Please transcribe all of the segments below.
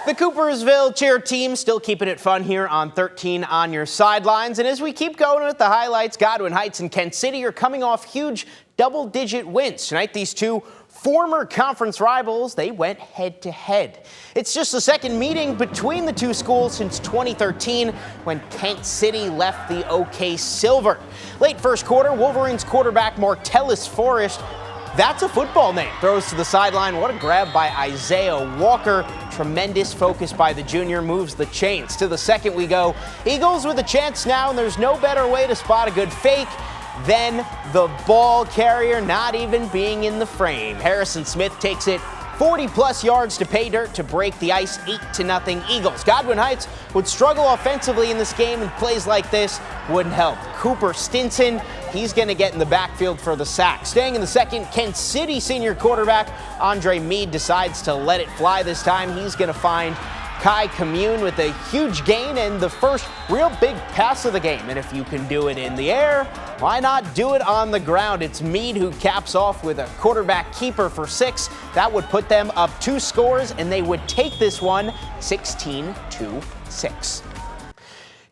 The Coopersville cheer team still keeping it fun here on 13 On Your Sidelines. And as we keep going with the highlights, Godwin Heights and Kent City are coming off huge double-digit wins. Tonight, these two former conference rivals, they went head-to-head. It's just the second meeting between the two schools since 2013 when Kent City left the OK Silver. Late first quarter, Wolverines quarterback Martellus Forrest, that's a football name, throws to the sideline. What a grab by Isaiah Walker. Tremendous focus by the junior, moves the chains. To the second we go. Eagles with a chance now, and there's no better way to spot a good fake than the ball carrier not even being in the frame. Harrison Smith takes it 40-plus yards to pay dirt to break the ice, 8-0 Eagles. Godwin Heights would struggle offensively in this game, and plays like this wouldn't help. Cooper Stinson, he's going to get in the backfield for the sack. Staying in the second, Kent City senior quarterback Andre Mead decides to let it fly this time. He's going to find Kai Commune with a huge gain and the first real big pass of the game. And if you can do it in the air, why not do it on the ground? It's Mead who caps off with a quarterback keeper for 6. That would put them up 2 scores, and they would take this one 16-6.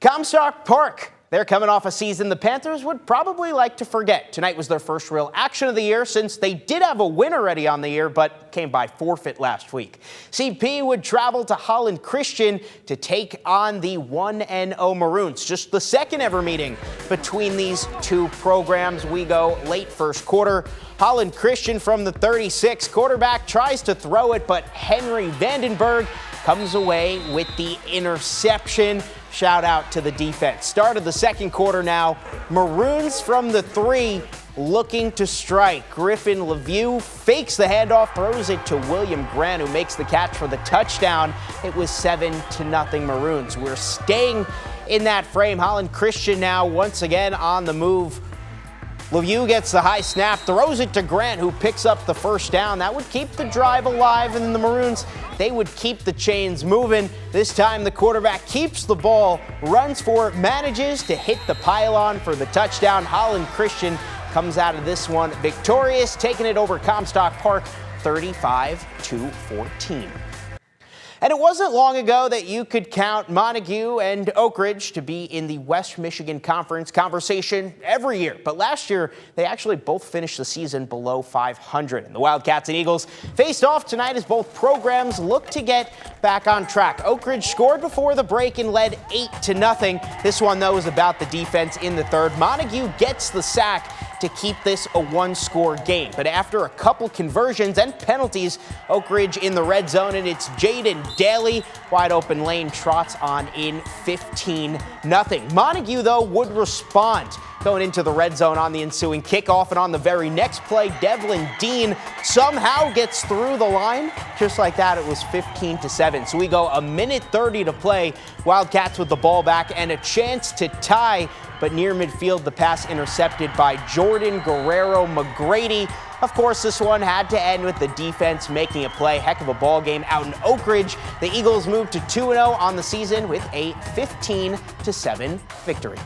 Comstock Park, they're coming off a season the Panthers would probably like to forget. Tonight was their first real action of the year, since they did have a win already on the year, but came by forfeit last week. CP would travel to Holland Christian to take on the 1-0 Maroons. Just the second ever meeting between these two programs. We go late first quarter. Holland Christian from the 36. Quarterback tries to throw it, but Henry Vandenberg comes away with the interception. Shout out to the defense. Start of the second quarter now. Maroons from the 3 looking to strike. Griffin Lemieux fakes the handoff, throws it to William Grant, who makes the catch for the touchdown. It was 7-0 Maroons. We're staying in that frame. Holland Christian now once again on the move. Lemieux gets the high snap, throws it to Grant, who picks up the first down. That would keep the drive alive, and the Maroons, they would keep the chains moving. This time the quarterback keeps the ball, runs for it, manages to hit the pylon for the touchdown. Holland Christian comes out of this one victorious, taking it over Comstock Park 35-14. And it wasn't long ago that you could count Montague and Oak Ridge to be in the West Michigan Conference conversation every year. But last year, they actually both finished the season below 500. And the Wildcats and Eagles faced off tonight as both programs look to get back on track. Oak Ridge scored before the break and led 8-0. This one, though, is about the defense in the third. Montague gets the sack to keep this a 1-score game. But after a couple conversions and penalties, Oak Ridge in the red zone, and it's Jaden Daly. Wide open lane, trots on in 15-0. Montague, though, would respond going into the red zone on the ensuing kickoff, and on the very next play, Devlin Dean somehow gets through the line. Just like that, it was 15-7. So we go a minute 30 to play. Wildcats with the ball back and a chance to tie, but near midfield, the pass intercepted by Jordan Guerrero McGrady. Of course, this one had to end with the defense making a play. Heck of a ball game out in Oak Ridge. The Eagles moved to 2-0 on the season with a 15-7 victory.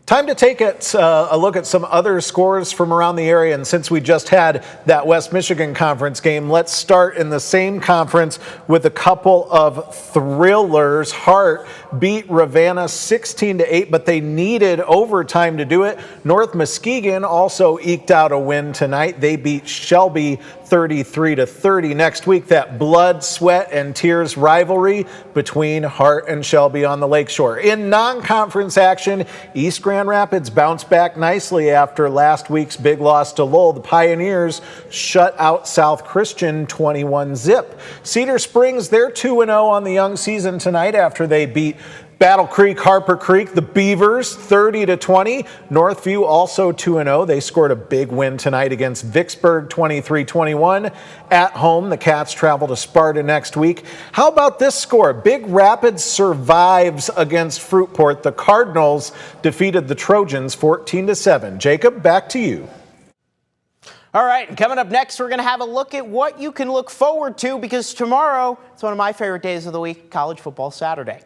Time to take a look at some other scores from around the area. And since we just had that West Michigan Conference game, let's start in the same conference with a couple of thrillers. Hart beat Ravenna 16-8, but they needed overtime to do it. North Muskegon also eked out a win tonight. They beat Shelby 33-30. Next week, that blood, sweat, and tears rivalry between Hart and Shelby on the Lakeshore. In non-conference action, East Grand Rapids bounced back nicely after last week's big loss to Lowell. The Pioneers shut out South Christian 21-zip. Cedar Springs, they're 2-0 on the young season tonight after they beat Battle Creek, Harper Creek, the Beavers 30-20. Northview also 2-0. They scored a big win tonight against Vicksburg 23-21. At home, the Cats travel to Sparta next week. How about this score? Big Rapids survives against Fruitport. The Cardinals defeated the Trojans 14-7. Jacob, back to you. All right, and coming up next, we're going to have a look at what you can look forward to, because tomorrow, it's one of my favorite days of the week, College Football Saturday.